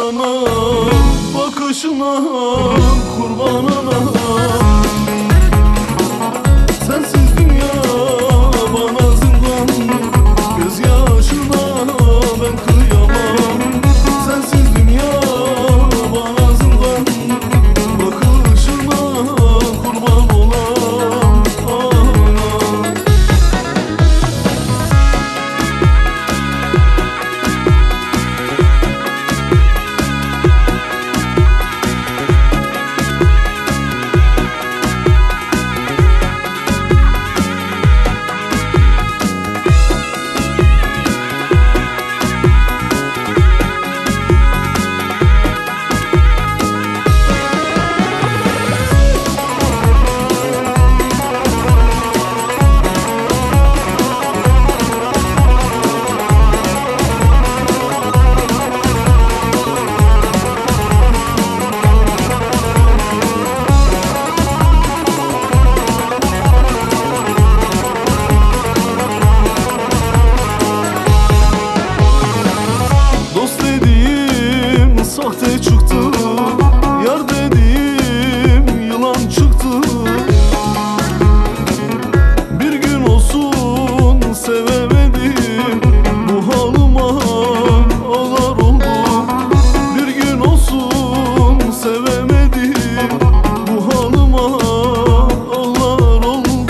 anam, bakışına kurban anam. Sensiz dünya bana zindan, gözyaşına ben kıyamam. Sensiz dünya bana zindan, bakışına kurban olam anam. Sahte çıktı, yar dediğim yılan çıktı. Bir gün olsun sevemedim, bu halıma ağlar oldum. Bir gün olsun sevemedim, bu halıma ağlar oldum.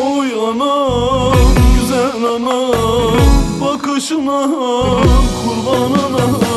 Oy anam, güzel anam, bakışına kurban anam.